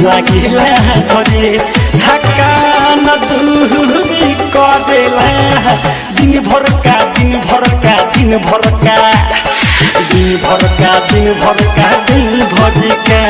लागिला धरे धक्का न दूरी करेला दिन भर का दिन भर का दिन भर का दिन भर का दिन भर का दिन भर का